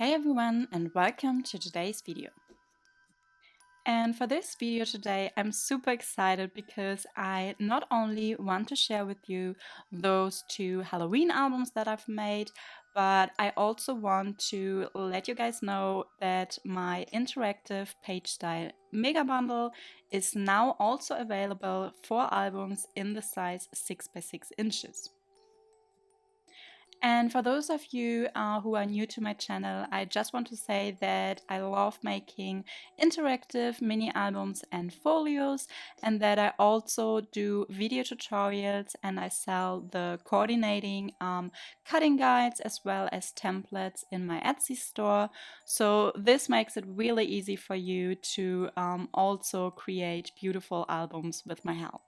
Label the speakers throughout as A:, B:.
A: Hey everyone, and welcome to today's video. And for this video today, I'm super excited because I not only want to share with you those two Halloween albums that I've made, but I also want to let you guys know that my interactive page style Mega Bundle is now also available for albums in the size 6x6 inches. And for those of you who are new to my channel, I just want to say that I love making interactive mini albums and folios, and that I also do video tutorials and I sell the coordinating cutting guides as well as templates in my Etsy store. So this makes it really easy for you to also create beautiful albums with my help.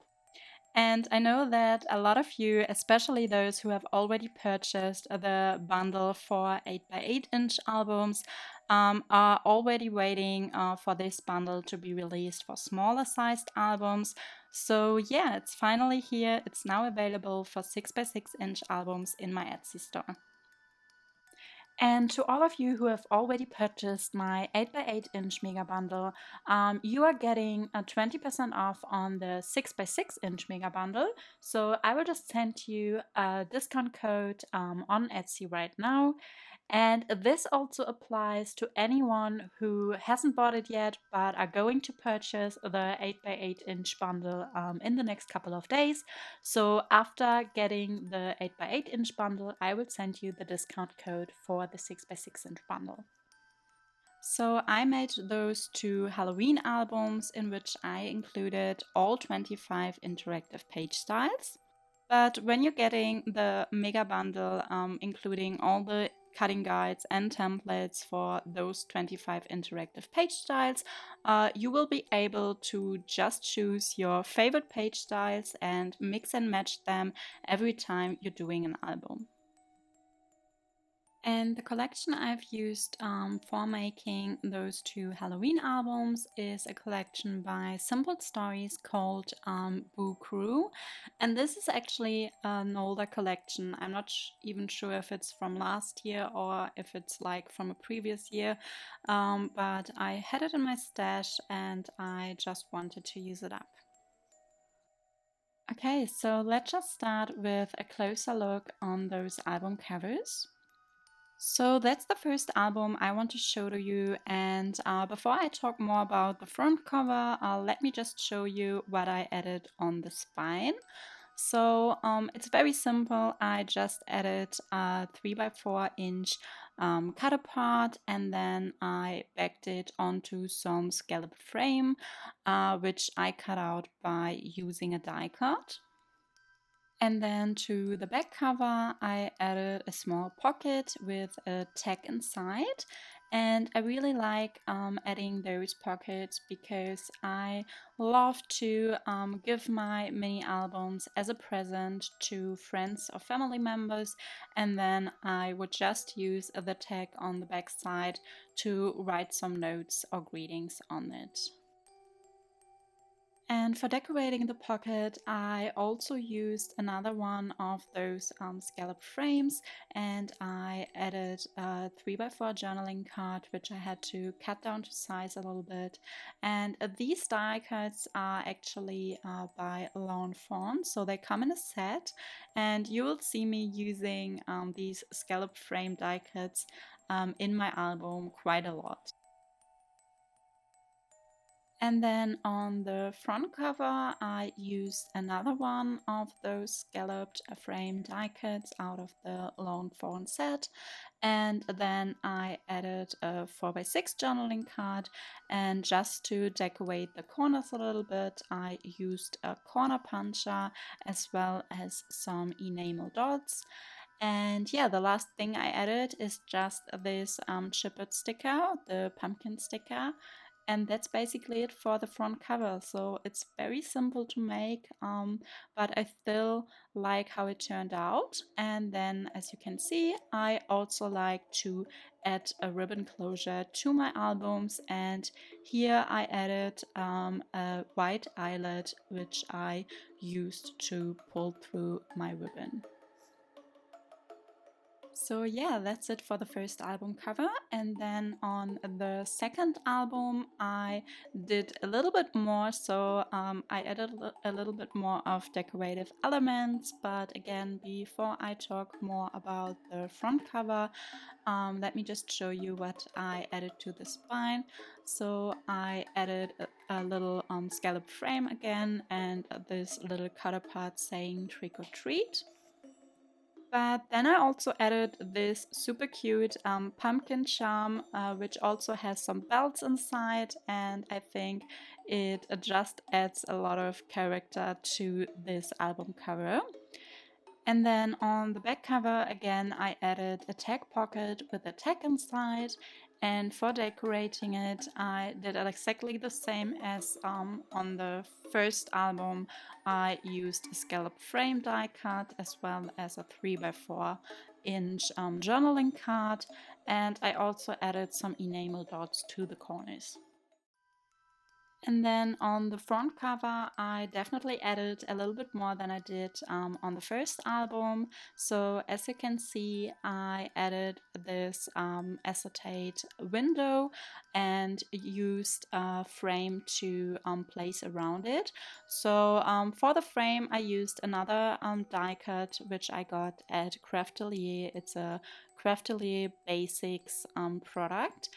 A: And I know that a lot of you, especially those who have already purchased the bundle for 8x8-inch albums, are already waiting for this bundle to be released for smaller sized albums. So yeah, it's finally here. It's now available for 6x6-inch albums in my Etsy store. And to all of you who have already purchased my 8x8-inch Mega Bundle, you are getting a 20% off on the 6x6-inch Mega Bundle. So I will just send you a discount code on Etsy right now. And this also applies to anyone who hasn't bought it yet but are going to purchase the 8x8-inch bundle in the next couple of days. So after getting the 8x8-inch bundle, I will send you the discount code for the 6x6-inch bundle. So I made those two Halloween albums in which I included all 25 interactive page styles. But when you're getting the mega bundle, including all the cutting guides and templates for those 25 interactive page styles, you will be able to just choose your favorite page styles and mix and match them every time you're doing an album. And the collection I've used for making those two Halloween albums is a collection by Simple Stories called Boo Crew. And this is actually an older collection. I'm not even sure if it's from last year or if it's like from a previous year. But I had it in my stash and I just wanted to use it up. Okay, so let's just start with a closer look on those album covers. So that's the first album I want to show to you, and before I talk more about the front cover, let me just show you what I added on the spine. So it's very simple. I just added a 3x4-inch cut apart, and then I backed it onto some scallop frame, which I cut out by using a die cut. And then to the back cover, I added a small pocket with a tag inside. And I really like adding those pockets because I love to give my mini albums as a present to friends or family members. And then I would just use the tag on the back side to write some notes or greetings on it. And for decorating the pocket, I also used another one of those scallop frames, and I added a 3x4 journaling card, which I had to cut down to size a little bit. And these die cuts are actually by Lawn Fawn, so they come in a set, and you will see me using these scallop frame die cuts in my album quite a lot. And then on the front cover, I used another one of those scalloped frame die cuts out of the Lone Fawn set. And then I added a 4x6 journaling card. And just to decorate the corners a little bit, I used a corner puncher as well as some enamel dots. And yeah, the last thing I added is just this chipboard sticker, the pumpkin sticker. And that's basically it for the front cover. So it's very simple to make, but I still like how it turned out. And then, as you can see, I also like to add a ribbon closure to my albums. And here I added a white eyelet, which I used to pull through my ribbon. So yeah, that's it for the first album cover. And then on the second album, I did a little bit more. So I added a little bit more of decorative elements. But again, before I talk more about the front cover, let me just show you what I added to the spine. So I added a little scallop frame again, and this little cutter part saying trick or treat. But then I also added this super cute pumpkin charm, which also has some bells inside, and I think it just adds a lot of character to this album cover. And then on the back cover, again, I added a tag pocket with a tag inside. And for decorating it, I did exactly the same as on the first album. I used a scallop frame die cut as well as a 3x4-inch journaling card. And I also added some enamel dots to the corners. And then on the front cover, I definitely added a little bit more than I did on the first album. So as you can see, I added this acetate window and used a frame to place around it. So for the frame, I used another die cut, which I got at Craftily. It's a Craftily Basics product.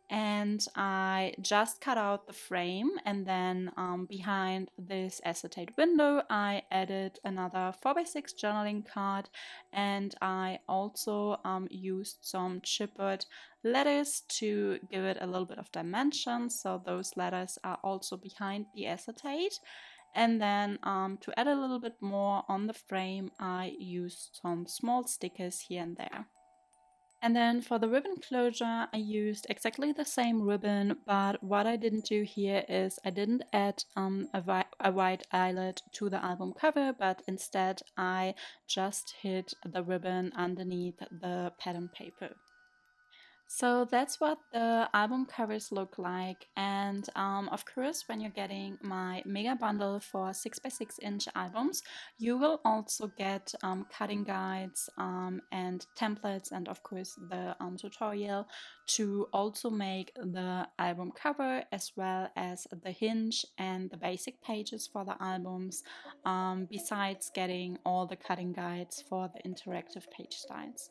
A: And I just cut out the frame, and then behind this acetate window I added another 4x6 journaling card, and I also used some chipboard letters to give it a little bit of dimension, so those letters are also behind the acetate. And then to add a little bit more on the frame, I used some small stickers here and there. And then for the ribbon closure, I used exactly the same ribbon, but what I didn't do here is I didn't add a white eyelet to the album cover, but instead I just hid the ribbon underneath the pattern paper. So that's what the album covers look like, and of course when you're getting my mega bundle for 6x6-inch albums, you will also get cutting guides and templates, and of course the tutorial to also make the album cover, as well as the hinge and the basic pages for the albums, besides getting all the cutting guides for the interactive page styles.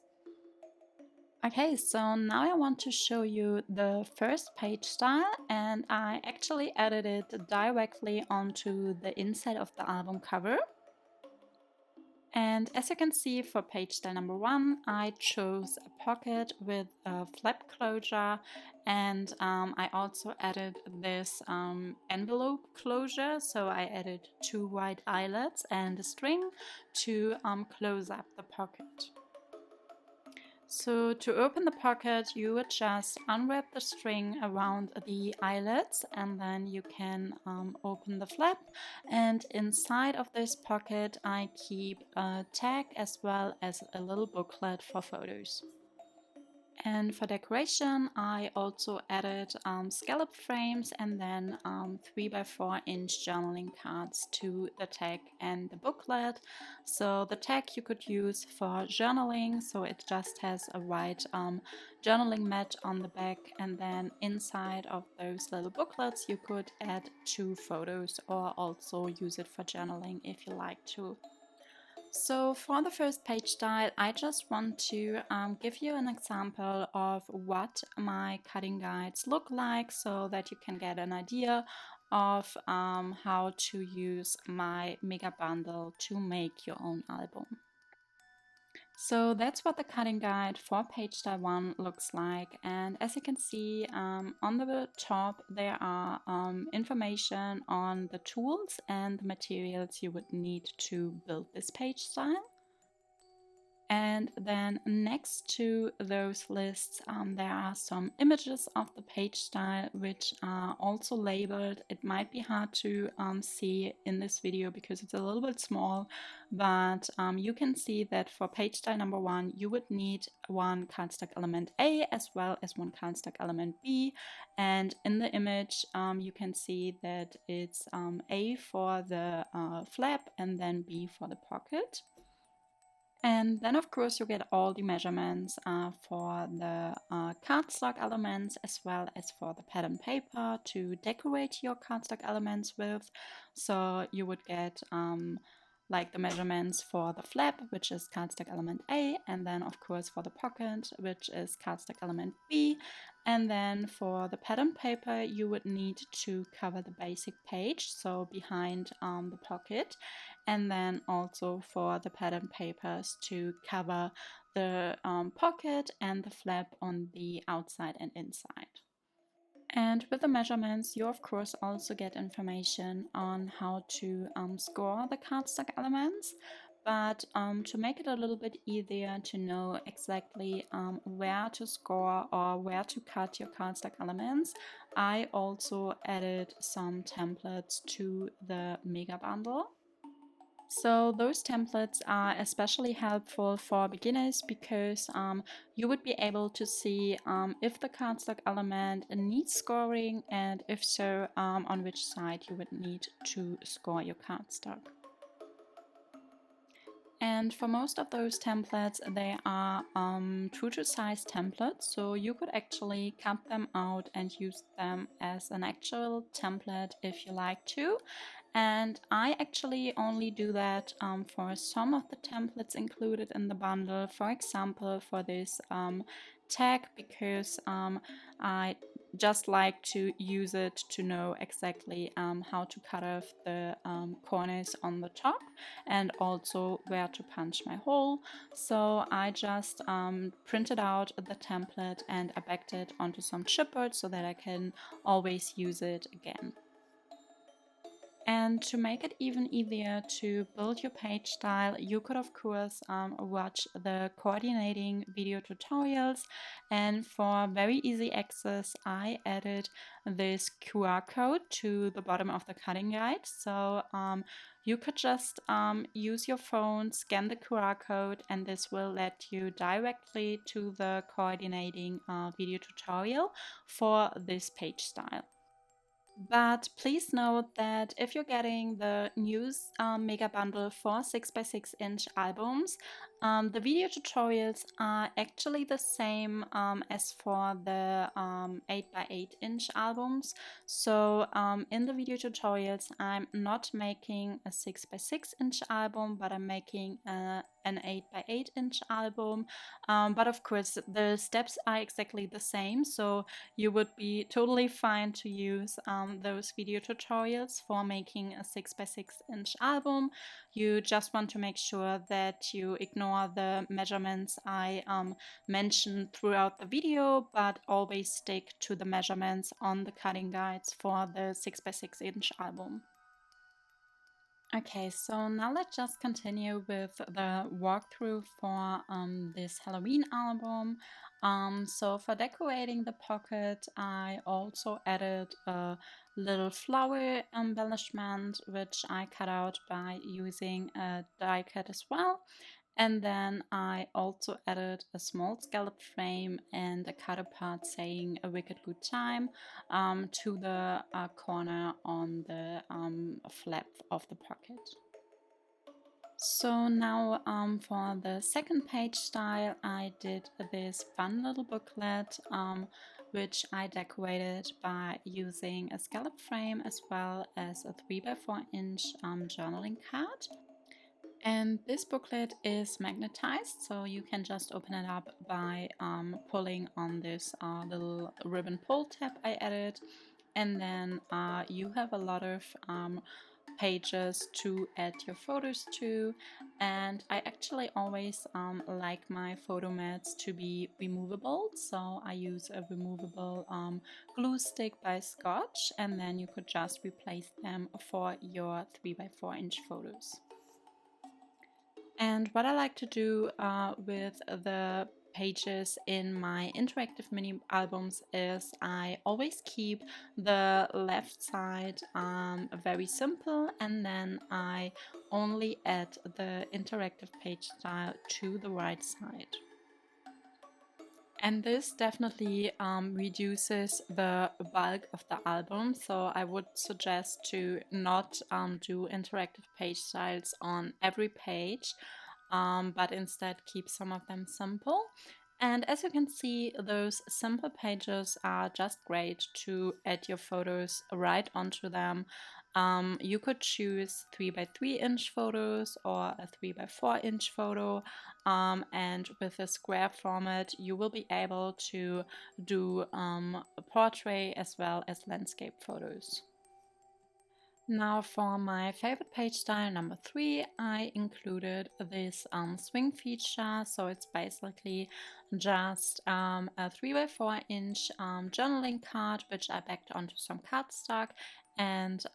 A: Okay, so now I want to show you the first page style, and I actually added it directly onto the inside of the album cover. And as you can see, for page style number 1, I chose a pocket with a flap closure, and I also added this envelope closure. So I added 2 white eyelets and a string to close up the pocket. So to open the pocket, you would just unwrap the string around the eyelets, and then you can open the flap. And inside of this pocket, I keep a tag as well as a little booklet for photos. And for decoration, I also added scallop frames and then 3x4-inch journaling cards to the tag and the booklet. So the tag you could use for journaling, so it just has a white journaling mat on the back, and then inside of those little booklets you could add 2 photos or also use it for journaling if you like to. So for the first page style, I just want to give you an example of what my cutting guides look like, so that you can get an idea of how to use my mega bundle to make your own album. So that's what the cutting guide for page style 1 looks like, and as you can see on the top there are information on the tools and the materials you would need to build this page style. And then next to those lists, there are some images of the page style, which are also labeled. It might be hard to see in this video because it's a little bit small, but you can see that for page style number 1, you would need one cardstock element A as well as one cardstock element B. And in the image, you can see that it's A for the flap and then B for the pocket. And then of course you get all the measurements for the cardstock elements as well as for the pattern paper to decorate your cardstock elements with. So you would get like the measurements for the flap, which is cardstock element A, and then of course for the pocket, which is cardstock element B. And then for the pattern paper, you would need to cover the basic page, so behind the pocket, and then also for the pattern papers to cover the pocket and the flap on the outside and inside. And with the measurements, you of course also get information on how to score the cardstock elements. But to make it a little bit easier to know exactly where to score or where to cut your cardstock elements, I also added some templates to the Mega Bundle. So those templates are especially helpful for beginners because you would be able to see if the cardstock element needs scoring, and if so, on which side you would need to score your cardstock. And for most of those templates, they are true to size templates, so you could actually cut them out and use them as an actual template if you like to. And I actually only do that for some of the templates included in the bundle. For example, for this tag, because I just like to use it to know exactly how to cut off the corners on the top and also where to punch my hole. So I just printed out the template and I backed it onto some chipboard so that I can always use it again. And to make it even easier to build your page style, you could of course watch the coordinating video tutorials. And for very easy access, I added this QR code to the bottom of the cutting guide. So you could just use your phone, scan the QR code, and this will let you directly to the coordinating video tutorial for this page style. But please note that if you're getting the new Mega Bundle for 6x6-inch albums, the video tutorials are actually the same as for the 8x8-inch albums. So in the video tutorials, I'm not making a 6x6-inch album, but I'm making an 8x8-inch album. But of course, the steps are exactly the same, so you would be totally fine to use those video tutorials for making a 6x6-inch album. You just want to make sure that you ignore the measurements I mentioned throughout the video, but always stick to the measurements on the cutting guides for the 6x6-inch album. Okay, so now let's just continue with the walkthrough for this Halloween album. So for decorating the pocket, I also added a little flower embellishment, which I cut out by using a die cut as well. And then I also added a small scallop frame and a cutter part saying "A Wicked Good Time" to the corner on the flap of the pocket. So now for the second page style, I did this fun little booklet which I decorated by using a scallop frame as well as a 3x4-inch journaling card. And this booklet is magnetized, so you can just open it up by pulling on this little ribbon pull tab I added. And then you have a lot of pages to add your photos to. And I actually always like my photo mats to be removable, so I use a removable glue stick by Scotch, and then you could just replace them for your 3x4-inch photos. And what I like to do with the pages in my interactive mini albums is I always keep the left side very simple, and then I only add the interactive page style to the right side. And this definitely reduces the bulk of the album, so I would suggest to not do interactive page styles on every page. but instead keep some of them simple. And as you can see, those simple pages are just great to add your photos right onto them. You could choose 3x3" photos or a 3x4" photo, and with a square format you will be able to do a portrait as well as landscape photos. Now for my favorite page style number 3, I included this swing feature. So it's basically just a 3x4" journaling card, which I backed onto some cardstock. And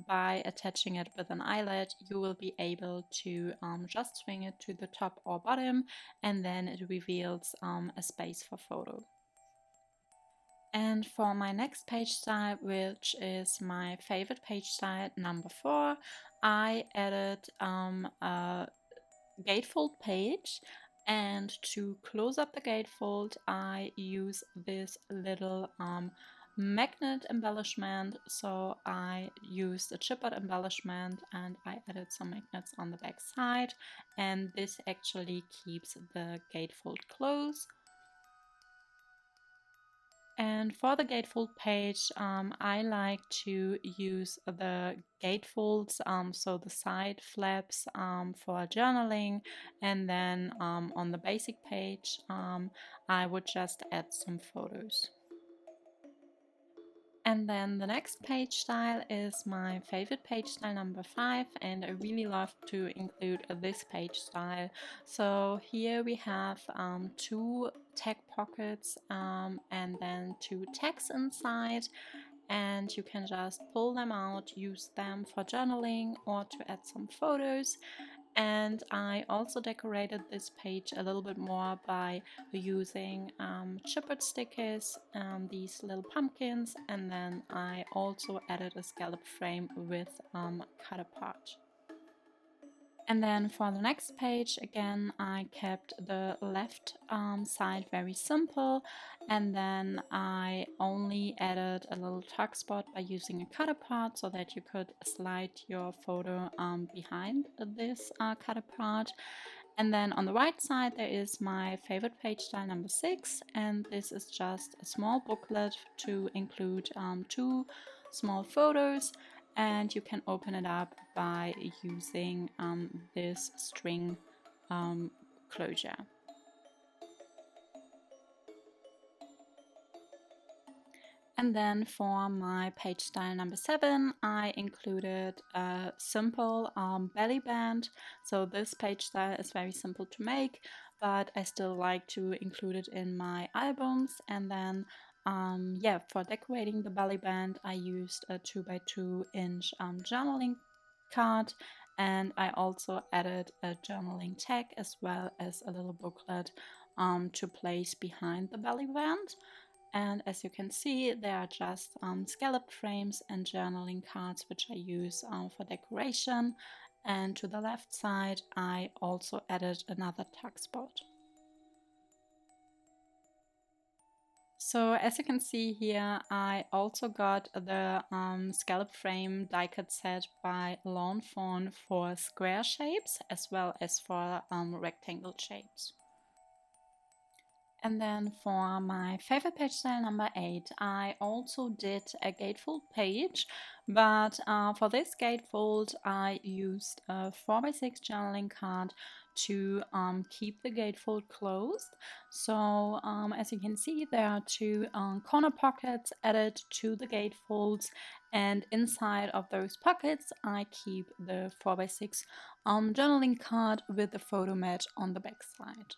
A: by attaching it with an eyelet, you will be able to just swing it to the top or bottom, and then it reveals a space for photo. And for my next page style, which is my favorite page style number 4, I added a gatefold page. And to close up the gatefold, I use this little magnet embellishment. So I used a chipboard embellishment and I added some magnets on the back side, and this actually keeps the gatefold closed. And for the gatefold page, I like to use the gatefolds, so the side flaps for journaling, and then on the basic page, I would just add some photos. And then the next page style is my favorite page style number 5, and I really love to include this page style. So here we have 2 tag pockets and then 2 tags inside, and you can just pull them out, use them for journaling or to add some photos. And I also decorated this page a little bit more by using chipboard stickers, these little pumpkins, and then I also added a scallop frame with cut apart. And then for the next page, again, I kept the left side very simple, and then I only added a little tuck spot by using a cut apart so that you could slide your photo behind this cut apart. And then on the right side, there is my favorite page style number 6, and this is just a small booklet to include 2 small photos. And you can open it up by using this string closure. And then for my page style number 7, I included a simple belly band. So this page style is very simple to make, but I still like to include it in my albums. And then yeah, for decorating the belly band, I used a 2x2" journaling card, and I also added a journaling tag as well as a little booklet to place behind the belly band. And as you can see, they are just scalloped frames and journaling cards, which I use for decoration. And to the left side, I also added another tuck spot. So as you can see here, I also got the scallop frame die cut set by Lawn Fawn for square shapes as well as for rectangle shapes. And then for my favorite page style number 8, I also did a gatefold page, but for this gatefold I used a 4x6 journaling card to keep the gatefold closed. So as you can see, there are 2 corner pockets added to the gatefolds, and inside of those pockets I keep the 4x6 journaling card with the photo mat on the back side.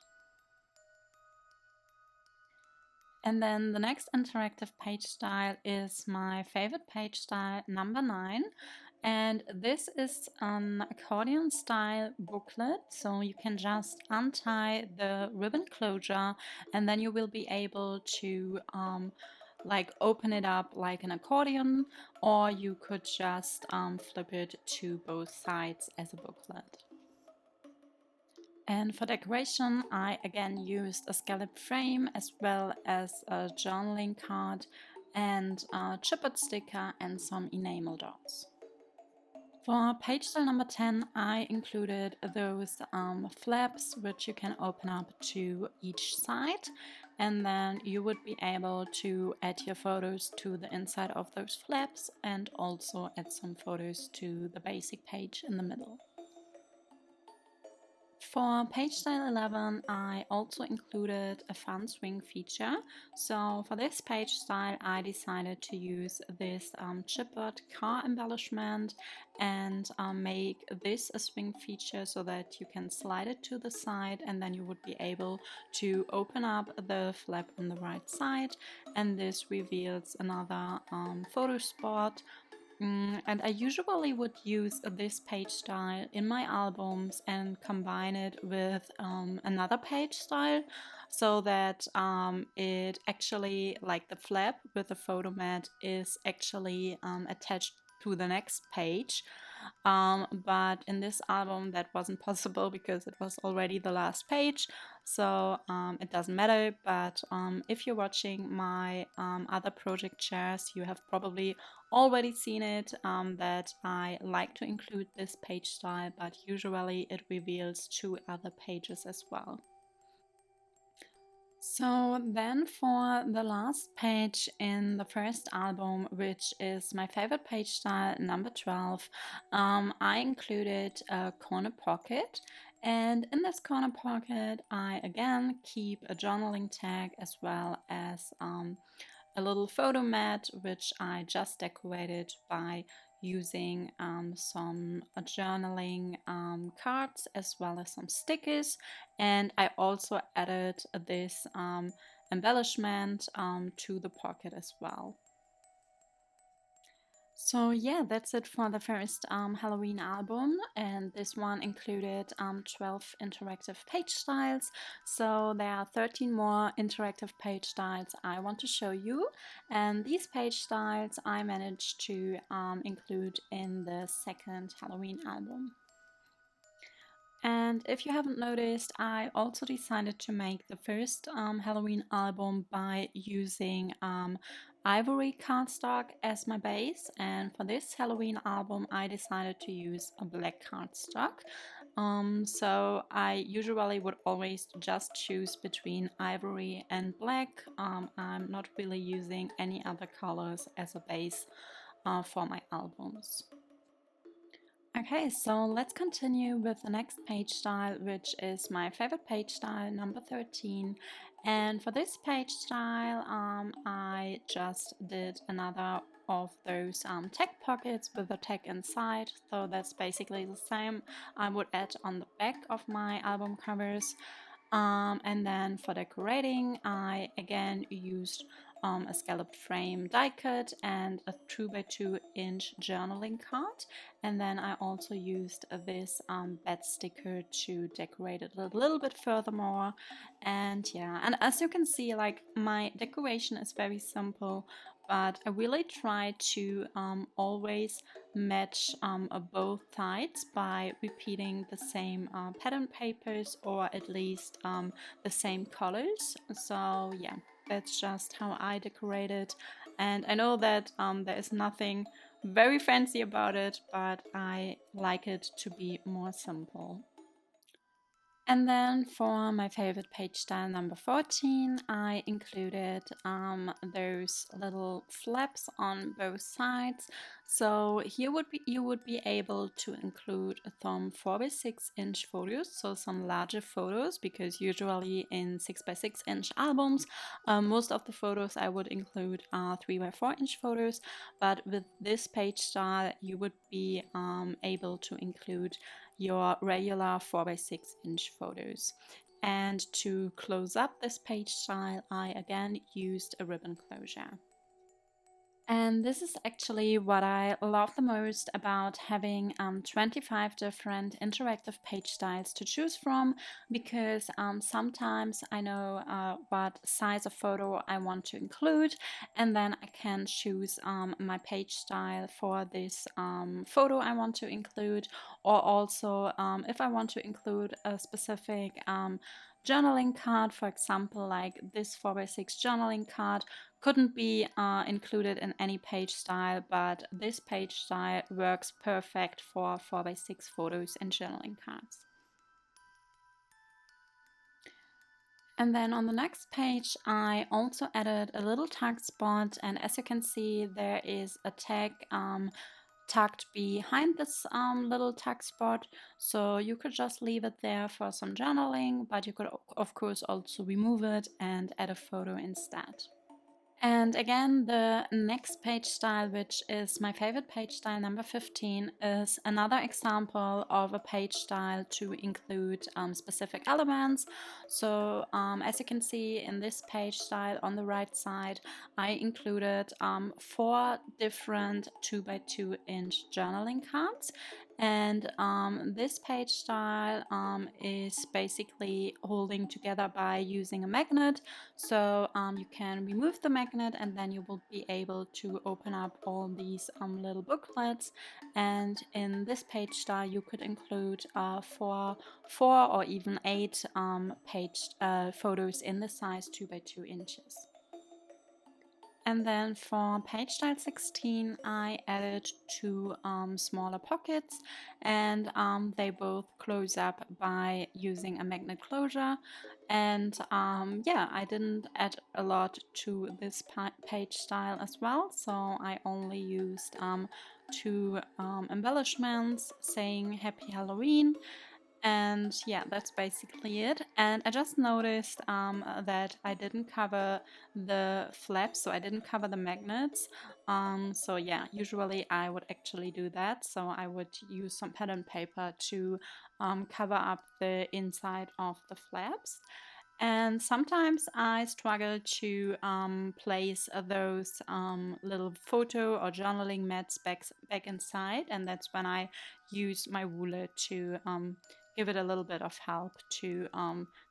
A: And then the next interactive page style is my favorite page style number 9. And this is an accordion style booklet. So you can just untie the ribbon closure and then you will be able to like open it up like an accordion, or you could just flip it to both sides as a booklet. And for decoration, I again used a scallop frame as well as a journaling card and a chipboard sticker and some enamel dots. For page style number 10, I included those flaps which you can open up to each side, and then you would be able to add your photos to the inside of those flaps and also add some photos to the basic page in the middle. For page style 11, I also included a fun swing feature. So for this page style, I decided to use this chipboard car embellishment and make this a swing feature so that you can slide it to the side, and then you would be able to open up the flap on the right side, and this reveals another photo spot. And I usually would use this page style in my albums and combine it with another page style so that it actually, like the flap with the photo mat, is actually attached to the next page. But in this album that wasn't possible because it was already the last page, so it doesn't matter. But if you're watching my other project shares, you have probably already seen it, that I like to include this page style, but usually it reveals 2 other pages as well. So then for the last page in the first album, which is my favorite page style, number 12, I included a corner pocket. And in this corner pocket, I again keep a journaling tag as well as a little photo mat, which I just decorated by using some journaling cards as well as some stickers. And I also added this embellishment to the pocket as well. So yeah, that's it for the first Halloween album, and this one included 12 interactive page styles. So there are 13 more interactive page styles I want to show you, and these page styles I managed to include in the second Halloween album. And if you haven't noticed, I also decided to make the first Halloween album by using ivory cardstock as my base. And for this Halloween album, I decided to use a black cardstock. So I usually would always just choose between ivory and black. I'm not really using any other colors as a base for my albums. Okay, so let's continue with the next page style, which is my favorite page style, number 13. And for this page style, I just did another of those tag pockets with a tag inside. So that's basically the same I would add on the back of my album covers. And then for decorating, I again used a scalloped frame die cut and a 2x2-inch journaling card. And then I also used this bed sticker to decorate it a little bit furthermore. And yeah, and as you can see, like, my decoration is very simple, but I really try to always match both sides by repeating the same pattern papers, or at least the same colors. So yeah, that's just how I decorate it. And I know that there is nothing very fancy about it, but I like it to be more simple. And then for my favorite page style number 14, I included those little flaps on both sides. So here you would be able to include some 4x6-inch photos, so some larger photos, because usually in 6x6-inch albums, most of the photos I would include are 3x4-inch photos. But with this page style, you would be able to include your regular 4x6-inch photos. And to close up this page style, I again used a ribbon closure. And this is actually what I love the most about having 25 different interactive page styles to choose from, because sometimes I know what size of photo I want to include, and then I can choose my page style for this photo I want to include, or also if I want to include a specific journaling card. For example, like this 4x6 journaling card couldn't be included in any page style, but this page style works perfect for 4x6 photos and journaling cards. And then on the next page, I also added a little tag spot, and as you can see, there is a tag tucked behind this little tag spot, so you could just leave it there for some journaling, but you could of course also remove it and add a photo instead. And again, the next page style, which is my favorite page style, number 15, is another example of a page style to include specific elements. So as you can see in this page style on the right side, I included 4 different 2x2 inch journaling cards. And this page style is basically holding together by using a magnet. So you can remove the magnet and then you will be able to open up all these little booklets. And in this page style you could include 4 or even 8 page photos in the size 2x2 inches. And then for page style 16, I added 2 smaller pockets, and they both close up by using a magnet closure. And yeah, I didn't add a lot to this page style as well, so I only used 2 embellishments saying Happy Halloween. And yeah, that's basically it. And I just noticed that I didn't cover the flaps, so I didn't cover the magnets. So yeah, usually I would actually do that. So I would use some pattern paper to cover up the inside of the flaps. And sometimes I struggle to place those little photo or journaling mats back inside, and that's when I use my ruler to give it a little bit of help to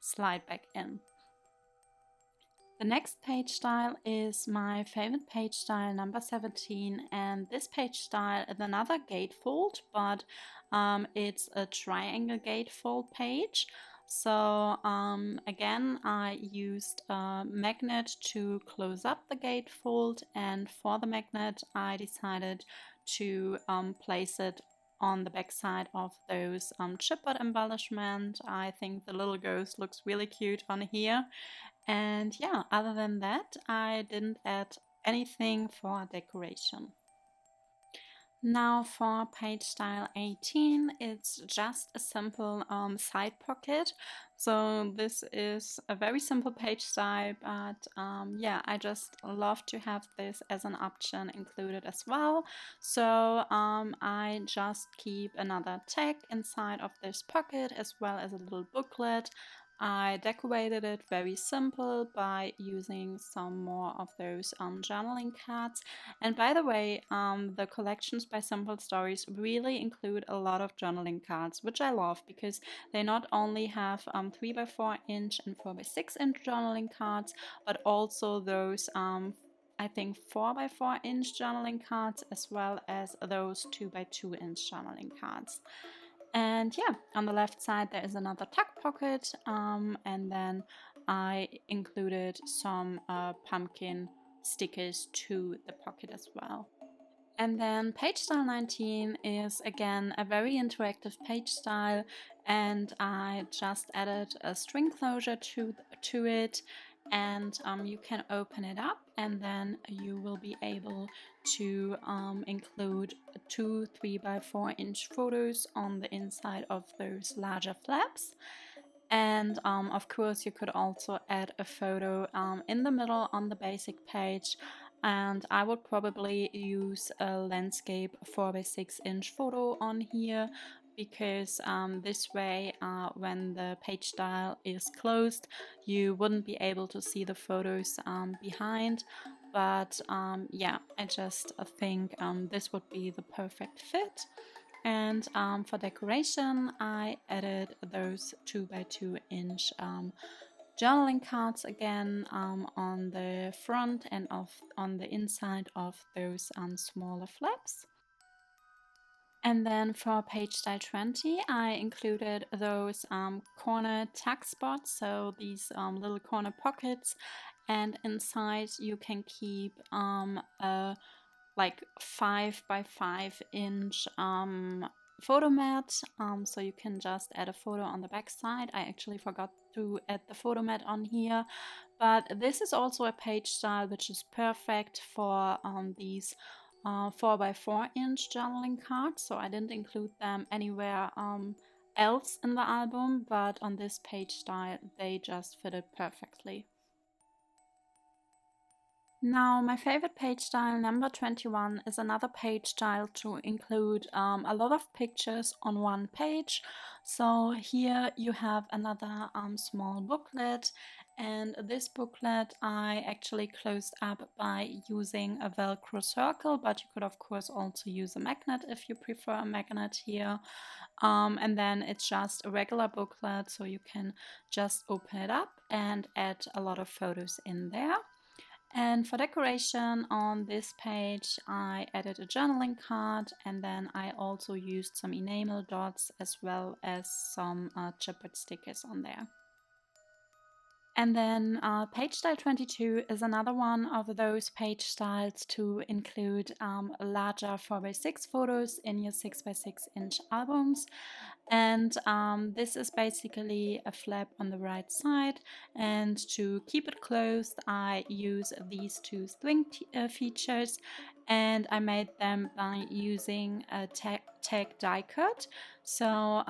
A: slide back in. The next page style is my favorite page style, number 17, and this page style is another gatefold, but it's a triangle gatefold page. So again, I used a magnet to close up the gatefold, and for the magnet I decided to place it on the back side of those chipboard embellishment. I think the little ghost looks really cute on here. And yeah, other than that, I didn't add anything for decoration. Now for page style 18, it's just a simple side pocket. So this is a very simple page style, but yeah, I just love to have this as an option included as well. So I just keep another tag inside of this pocket as well as a little booklet. I decorated it very simple by using some more of those journaling cards. And by the way, the collections by Simple Stories really include a lot of journaling cards, which I love because they not only have 3x4 inch and 4x6 inch journaling cards, but also those I think 4x4 inch journaling cards, as well as those 2x2 inch journaling cards. And yeah, on the left side there is another tuck pocket, and then I included some pumpkin stickers to the pocket as well. And then page style 19 is again a very interactive page style, and I just added a string closure to it, and you can open it up and then you will be able to include 2 3x4 inch photos on the inside of those larger flaps. And of course you could also add a photo in the middle on the basic page, and I would probably use a landscape 4x6 inch photo on here, because this way when the page style is closed you wouldn't be able to see the photos behind. But yeah, I just think this would be the perfect fit. And for decoration, I added those 2x2 inch journaling cards again on the front and on the inside of those smaller flaps. And then for page style 20, I included those corner tag spots, so these little corner pockets, and inside you can keep a like 5 by 5 inch photo mat, so you can just add a photo on the back side. I actually forgot to add the photo mat on here, but this is also a page style which is perfect for these 4 by 4 inch journaling cards, so I didn't include them anywhere else in the album, but on this page style they just fitted perfectly. Now, my favorite page style, number 21, is another page style to include a lot of pictures on one page. So here you have another small booklet, and this booklet I actually closed up by using a Velcro circle, but you could of course also use a magnet if you prefer a magnet here. And then it's just a regular booklet, so you can just open it up and add a lot of photos in there. And for decoration on this page, I added a journaling card, and then I also used some enamel dots as well as some chipboard stickers on there. And then page style 22 is another one of those page styles to include larger 4x6 photos in your 6x6 inch albums. And this is basically a flap on the right side, and to keep it closed I use these two string features, and I made them by using a tag die cut. So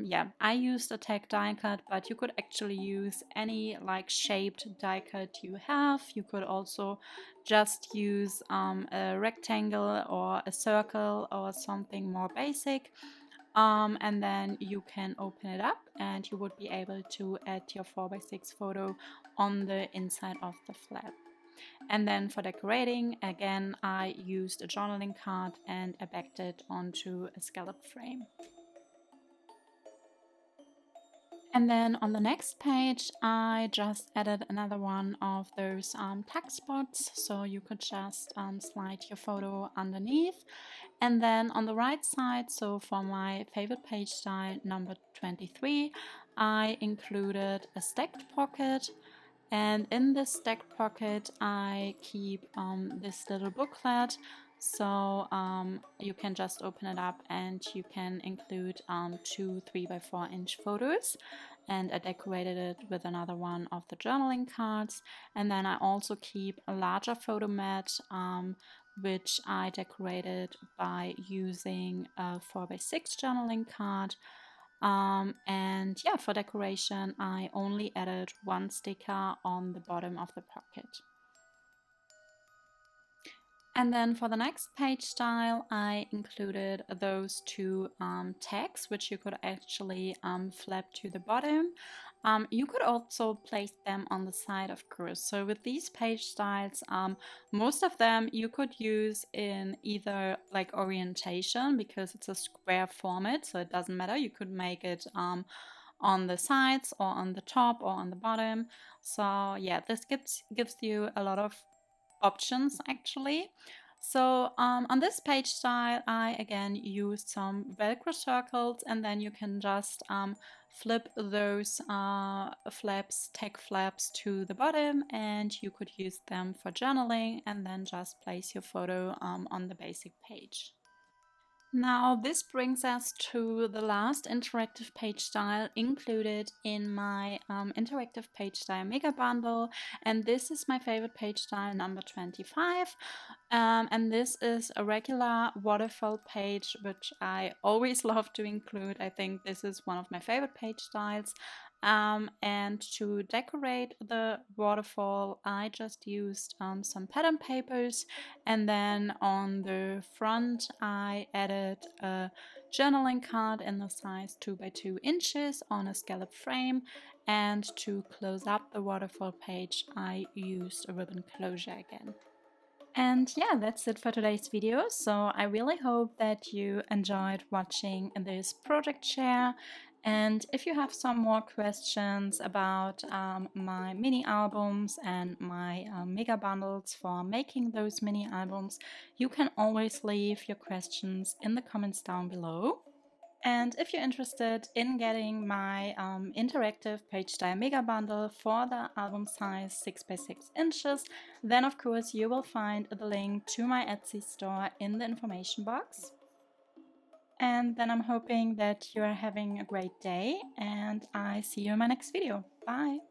A: yeah, I used a tag die cut, but you could actually use any like shaped die cut you have. You could also just use a rectangle or a circle or something more basic. And then you can open it up and you would be able to add your 4x6 photo on the inside of the flap. And then for decorating, again, I used a journaling card and I backed it onto a scallop frame. And then on the next page, I just added another one of those tag spots, so you could just slide your photo underneath. And then on the right side, so for my favorite page style, number 23, I included a stacked pocket. And in this stacked pocket, I keep this little booklet. So you can just open it up and you can include 2 3 by 4 inch photos. And I decorated it with another one of the journaling cards. And then I also keep a larger photo mat, which I decorated by using a 4x6 journaling card. And yeah, for decoration, I only added one sticker on the bottom of the pocket. And then for the next page style, I included those two tags, which you could actually flap to the bottom. You could also place them on the side, of course. So with these page styles, most of them you could use in either like orientation, because it's a square format, so it doesn't matter. You could make it on the sides or on the top or on the bottom. So yeah, this gives you a lot of options actually. So on this page style, I again used some Velcro circles, and then you can just flip those tag flaps to the bottom, and you could use them for journaling and then just place your photo on the basic page. Now this brings us to the last interactive page style included in my interactive page style mega bundle, and this is my favorite page style, number 25. And this is a regular waterfall page, which I always love to include. I think this is one of my favorite page styles. And to decorate the waterfall, I just used some pattern papers, and then on the front I added a journaling card in the size 2 by 2 inches on a scallop frame, and to close up the waterfall page I used a ribbon closure again. And yeah, that's it for today's video. So I really hope that you enjoyed watching this project share. And if you have some more questions about my mini albums and my mega bundles for making those mini albums, you can always leave your questions in the comments down below. And if you're interested in getting my interactive page style mega bundle for the album size 6 by 6 inches, then of course you will find the link to my Etsy store in the information box. And then I'm hoping that you are having a great day, and I see you in my next video. Bye!